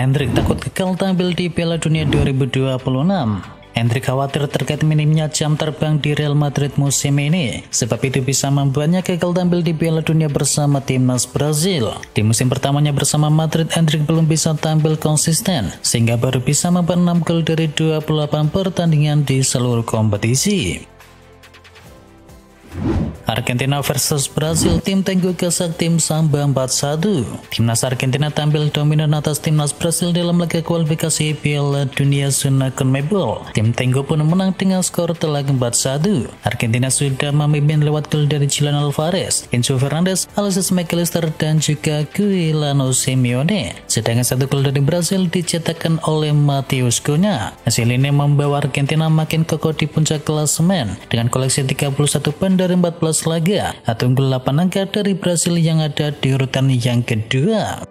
Endrick takut gagal tampil di Piala Dunia 2026. Endrick khawatir terkait minimnya jam terbang di Real Madrid musim ini, sebab itu bisa membuatnya gagal tampil di Piala Dunia bersama timnas Brazil. Di musim pertamanya bersama Madrid, Endrick belum bisa tampil konsisten, sehingga baru bisa membuat 6 gol dari 28 pertandingan di seluruh kompetisi. Argentina versus Brazil, tim tengku kesak tim Samba 4-1. Timnas Argentina tampil dominan atas timnas Brazil dalam laga kualifikasi Piala Dunia zona CONMEBOL. Tim tengku pun menang dengan skor telak 4-1. Argentina sudah memimpin lewat gol dari Julian Alvarez, Enzo Fernandez, Alexis McAllister, dan juga Giuliano Simeone. Sedangkan 1 gol dari Brazil dicetakkan oleh Matheus Cunha. Hasil ini membawa Argentina makin kokoh di puncak klasemen dengan koleksi 31 poin dari 14 laga atau unggul 8 angka dari Brasil yang ada di urutan yang kedua.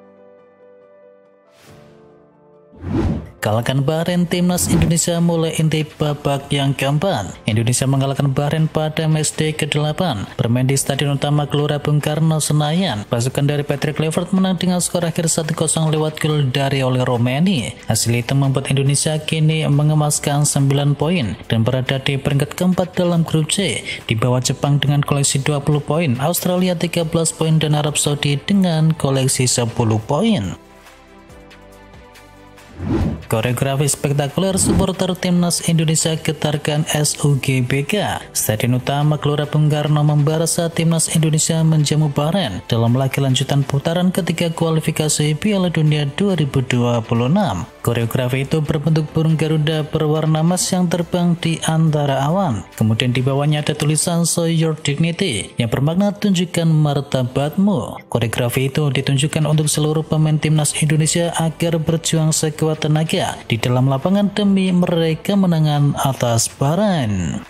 Kalahkan Bahrain, timnas Indonesia mulai inti babak yang keempat. Indonesia mengalahkan Bahrain pada matchday ke-8 bermain di Stadion Utama Gelora Bung Karno, Senayan. Pasukan dari Patrick Kluivert menang dengan skor akhir 1-0 lewat gol dari Oli Romeni. Hasil itu membuat Indonesia kini mengemaskan 9 poin dan berada di peringkat keempat dalam grup C, di bawah Jepang dengan koleksi 20 poin, Australia 13 poin, dan Arab Saudi dengan koleksi 10 poin. Koreografi spektakuler supporter timnas Indonesia getarkan SUGBK. Stadion Utama Gelora Bung Karno membara saat timnas Indonesia menjamu Bahrain dalam laga lanjutan putaran ketiga kualifikasi Piala Dunia 2026. Koreografi itu berbentuk burung Garuda berwarna emas yang terbang di antara awan. Kemudian di bawahnya ada tulisan "Show Your Dignity" yang bermakna tunjukkan martabatmu. Koreografi itu ditunjukkan untuk seluruh pemain timnas Indonesia agar berjuang sekuat tenaga di dalam lapangan demi meraih kemenangan atas Bahrain.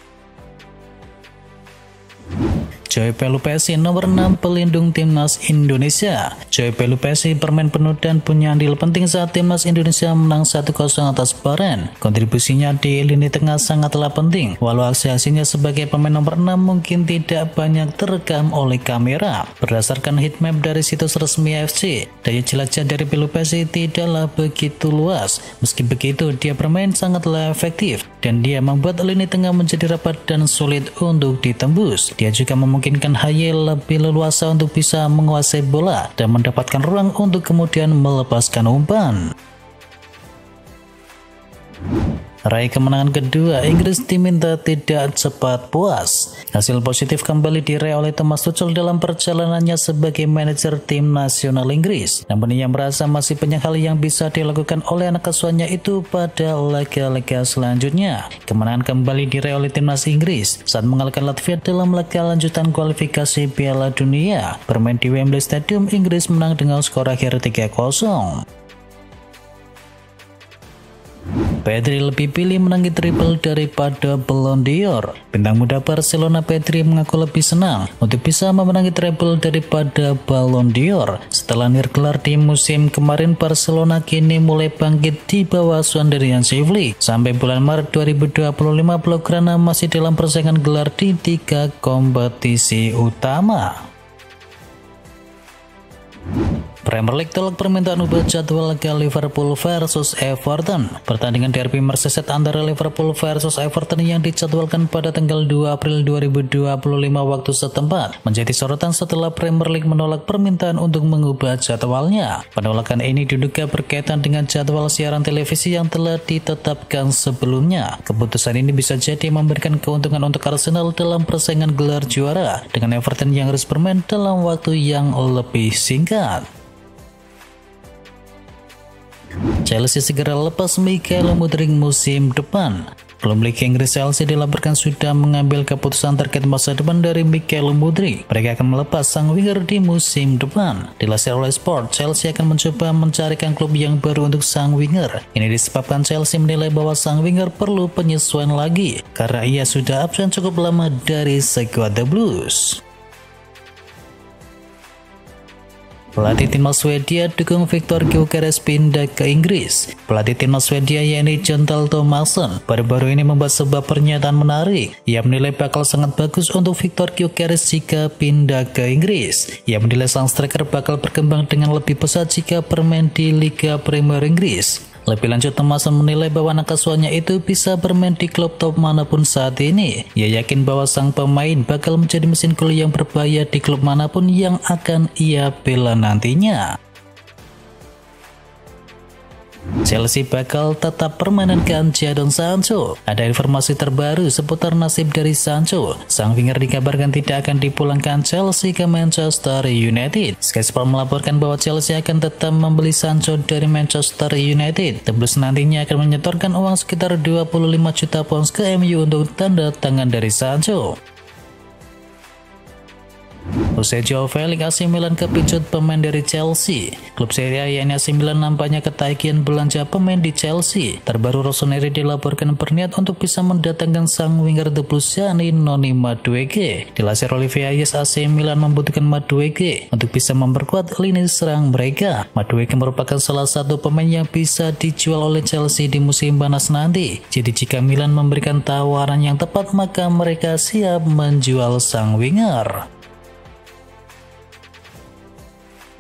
Joy Pelupesi, nomor 6 pelindung timnas Indonesia. Joy Pelupesi bermain penuh dan punya andil penting saat timnas Indonesia menang 1-0 atas Bahrain. Kontribusinya di lini tengah sangatlah penting, walau aksi-aksinya sebagai pemain nomor 6 mungkin tidak banyak terekam oleh kamera. Berdasarkan heatmap dari situs resmi AFC, daya jelajah dari Pelupesi tidaklah begitu luas. Meski begitu, dia bermain sangatlah efektif dan dia membuat lini tengah menjadi rapat dan sulit untuk ditembus. Dia juga memungkinkan Haye lebih leluasa untuk bisa menguasai bola dan mendapatkan ruang untuk kemudian melepaskan umpan. Raih kemenangan kedua, Inggris diminta tidak cepat puas. Hasil positif kembali diraih oleh Thomas Tuchel dalam perjalanannya sebagai manajer tim nasional Inggris. Namun ia merasa masih banyak hal yang bisa dilakukan oleh anak asuhannya itu pada laga-laga selanjutnya. Kemenangan kembali diraih oleh timnas Inggris saat mengalahkan Latvia dalam laga lanjutan kualifikasi Piala Dunia. Bermain di Wembley Stadium, Inggris menang dengan skor akhir 3-0. Pedri lebih pilih menangi triple daripada Ballon d'Or. Bintang muda Barcelona Pedri mengaku lebih senang untuk bisa memenangi treble daripada Ballon d'Or. Setelah nirgelar di musim kemarin, Barcelona kini mulai bangkit di bawah asuhan dari Hansi Flick. Sampai bulan Maret 2025, Blaugrana masih dalam persaingan gelar di 3 kompetisi utama. Premier League tolak permintaan ubah jadwal laga Liverpool versus Everton. Pertandingan derby Merseyside antara Liverpool versus Everton yang dijadwalkan pada tanggal 2 April 2025 waktu setempat menjadi sorotan setelah Premier League menolak permintaan untuk mengubah jadwalnya. Penolakan ini diduga berkaitan dengan jadwal siaran televisi yang telah ditetapkan sebelumnya. Keputusan ini bisa jadi memberikan keuntungan untuk Arsenal dalam persaingan gelar juara dengan Everton yang harus bermain dalam waktu yang lebih singkat. Chelsea segera lepas Michael Mudryk musim depan. Klub Liga Inggris Chelsea dilaporkan sudah mengambil keputusan terkait masa depan dari Michael Mudryk. Mereka akan melepas sang winger di musim depan. Dilansir oleh Sport, Chelsea akan mencoba mencarikan klub yang baru untuk sang winger. Ini disebabkan Chelsea menilai bahwa sang winger perlu penyesuaian lagi karena ia sudah absen cukup lama dari skuad The Blues. Pelatih timnas Swedia dukung Viktor Gyökeres pindah ke Inggris. Pelatih timnas Swedia yakni Jontal Thomasson baru-baru ini membuat sebuah pernyataan menarik. Ia menilai bakal sangat bagus untuk Viktor Gyökeres jika pindah ke Inggris. Ia menilai sang striker bakal berkembang dengan lebih pesat jika bermain di Liga Premier Inggris. Lebih lanjut, Thomasson menilai bahwa anak asuhannya itu bisa bermain di klub top manapun saat ini. Ia yakin bahwa sang pemain bakal menjadi mesin gol yang berbahaya di klub manapun yang akan ia bela nantinya. Chelsea bakal tetap permanenkan Jadon Sancho. Ada informasi terbaru seputar nasib dari Sancho. Sang winger dikabarkan tidak akan dipulangkan Chelsea ke Manchester United. Sky Sport melaporkan bahwa Chelsea akan tetap membeli Sancho dari Manchester United. The Blues nantinya akan menyetorkan uang sekitar 25 juta pounds ke MU untuk tanda tangan dari Sancho. Usai Joao Felix, AC Milan kepincut pemain dari Chelsea. Klub Serie A yakni AC Milan nampaknya ketagihan belanja pemain di Chelsea. Terbaru Rossoneri dilaporkan berniat untuk bisa mendatangkan sang winger The Blues yakni Noni Madueke. Dilansir oleh VAS, AC Milan membutuhkan Madueke untuk bisa memperkuat lini serang mereka. Madueke merupakan salah satu pemain yang bisa dijual oleh Chelsea di musim panas nanti. Jadi jika Milan memberikan tawaran yang tepat, maka mereka siap menjual sang winger.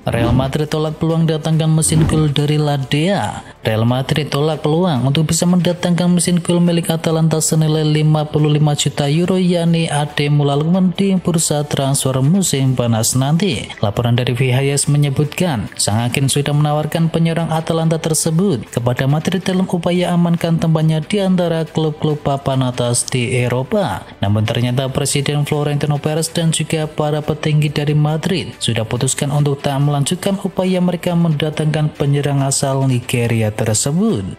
Real Madrid tolak peluang datangkan mesin gol dari Ladea. Real Madrid tolak peluang untuk bisa mendatangkan mesin gol milik Atalanta senilai 55 juta euro yakni Ademola Lookman di bursa transfer musim panas nanti. Laporan dari VAS menyebutkan sang agen sudah menawarkan penyerang Atalanta tersebut kepada Madrid dalam upaya amankan tempatnya di antara klub-klub papan atas di Eropa. Namun ternyata Presiden Florentino Perez dan juga para petinggi dari Madrid sudah putuskan untuk tak melanjutkan upaya mereka mendatangkan penyerang asal Nigeria tersebut.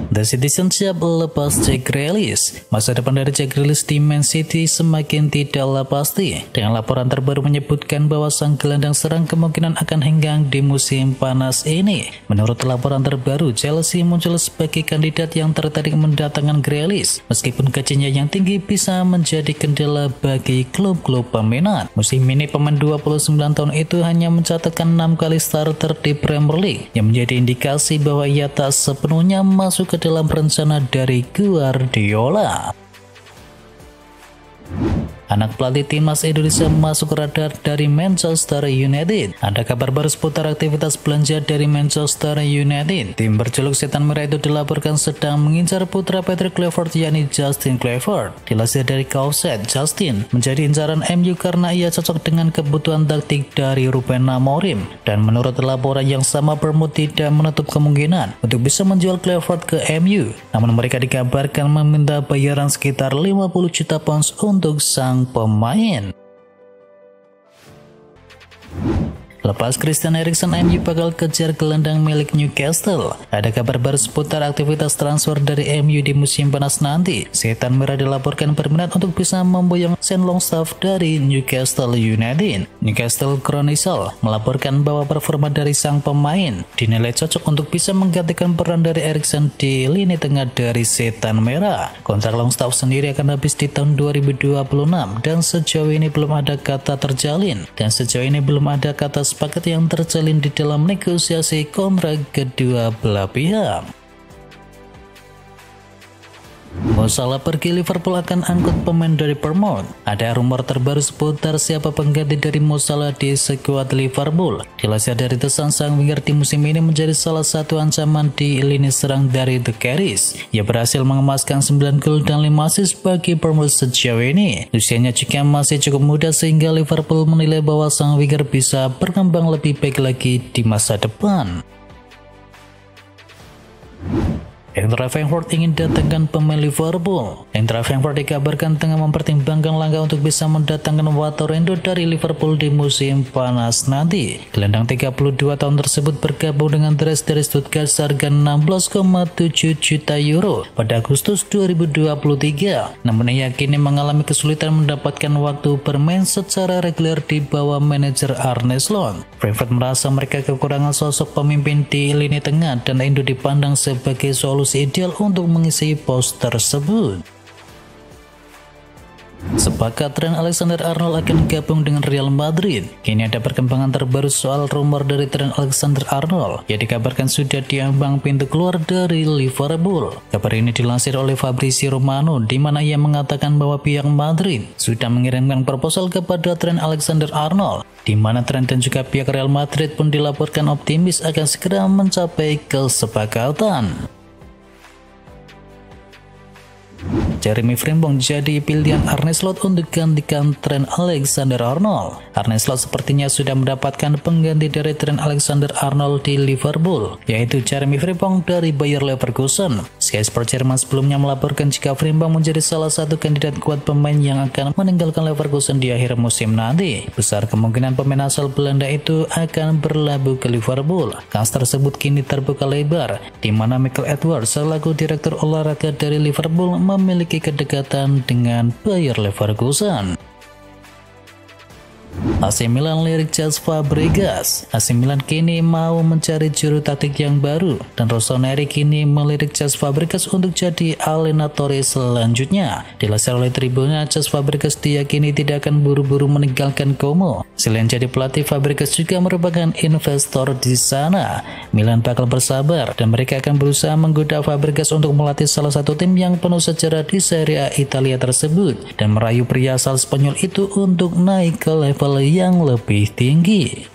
The Citizen siap lepas Jack Grealish. Masa depan dari Jack Grealish di Man City semakin tidaklah pasti. Dengan laporan terbaru menyebutkan bahwa sang gelandang serang kemungkinan akan henggang di musim panas ini. Menurut laporan terbaru, Chelsea muncul sebagai kandidat yang tertarik mendatangkan Grealish. Meskipun gajinya yang tinggi bisa menjadi kendala bagi klub-klub peminat. Musim ini pemain 29 tahun itu hanya mencatatkan 6 kali starter di Premier League, yang menjadi indikasi bahwa ia tak sepenuhnya masuk ke dalam rencana dari Guardiola. Anak pelatih timnas Indonesia masuk radar dari Manchester United. Ada kabar baru seputar aktivitas belanja dari Manchester United. Tim berjuluk Setan Merah itu dilaporkan sedang mengincar putra Patrick Kluivert yakni Justin Kluivert. Dilansir dari Kauset, Justin menjadi incaran MU karena ia cocok dengan kebutuhan taktik dari Ruben Amorim. Dan menurut laporan yang sama, Bournemouth tidak menutup kemungkinan untuk bisa menjual Kluivert ke MU. Namun mereka dikabarkan meminta bayaran sekitar 50 juta pounds untuk sang pemain. Lepas Christian Eriksen, MU bakal kejar gelandang milik Newcastle. Ada kabar baru seputar aktivitas transfer dari MU di musim panas nanti. Setan Merah dilaporkan berminat untuk bisa memboyong Shane Longstaff dari Newcastle United. Newcastle Chronicle melaporkan bahwa performa dari sang pemain dinilai cocok untuk bisa menggantikan peran dari Eriksen di lini tengah dari Setan Merah. Kontrak Longstaff sendiri akan habis di tahun 2026 dan sejauh ini belum ada kata terjalin sepakat yang terjalin di dalam negosiasi kontrak kedua belah pihak. Mo Salah pergi, Liverpool akan angkut pemain dari Bournemouth. Ada rumor terbaru seputar siapa pengganti dari Mo Salah di skuad Liverpool. Dilansir dari The Sun, sang winger di musim ini menjadi salah satu ancaman di lini serang dari The Carries. Ia berhasil mengemaskan 9 gol dan 5 assist bagi Bournemouth sejauh ini. Usianya juga masih cukup muda sehingga Liverpool menilai bahwa sang winger bisa berkembang lebih baik lagi di masa depan. Eintracht Frankfurt ingin datangkan pemain Liverpool. Eintracht Frankfurt dikabarkan tengah mempertimbangkan langkah untuk bisa mendatangkan Wataru dari Liverpool di musim panas nanti. Gelandang 32 tahun tersebut bergabung dengan Dres dari Stuttgart seharga 16,7 juta euro pada Agustus 2023. Namun ia kini mengalami kesulitan mendapatkan waktu bermain secara reguler di bawah manajer Arne Slot. Frankfurt merasa mereka kekurangan sosok pemimpin di lini tengah dan Endo dipandang sebagai solusi ideal untuk mengisi pos tersebut. Sepakat Trent Alexander-Arnold akan gabung dengan Real Madrid. Kini ada perkembangan terbaru soal rumor dari Trent Alexander-Arnold yang dikabarkan sudah diambang pintu keluar dari Liverpool. Kabar ini dilansir oleh Fabrizio Romano, di mana ia mengatakan bahwa pihak Madrid sudah mengirimkan proposal kepada Trent Alexander-Arnold, di mana Trent dan juga pihak Real Madrid pun dilaporkan optimis akan segera mencapai kesepakatan. Jeremy Frimpong jadi pilihan Arne Slot untuk gantikan Trent Alexander-Arnold. Arne Slot sepertinya sudah mendapatkan pengganti dari Trent Alexander-Arnold di Liverpool, yaitu Jeremy Frimpong dari Bayer Leverkusen. Sky Sport Jerman sebelumnya melaporkan jika Frimpong menjadi salah satu kandidat kuat pemain yang akan meninggalkan Leverkusen di akhir musim nanti. Besar kemungkinan pemain asal Belanda itu akan berlabuh ke Liverpool. Kans tersebut kini terbuka lebar, di mana Michael Edwards selaku direktur olahraga dari Liverpool memiliki kedekatan dengan Bayer Leverkusen. AC Milan lirik Cesc Fabregas. AC Milan kini mau mencari juru taktik yang baru, dan Rossoneri kini melirik Cesc Fabregas untuk jadi Allenatore selanjutnya. Dilansir oleh Tribuna, Cesc Fabregas diyakini tidak akan buru-buru meninggalkan Como. Selain jadi pelatih, Fabregas juga merupakan investor di sana. Milan bakal bersabar, dan mereka akan berusaha menggoda Fabregas untuk melatih salah satu tim yang penuh sejarah di Serie A Italia tersebut, dan merayu pria asal Spanyol itu untuk naik ke level yang lebih tinggi.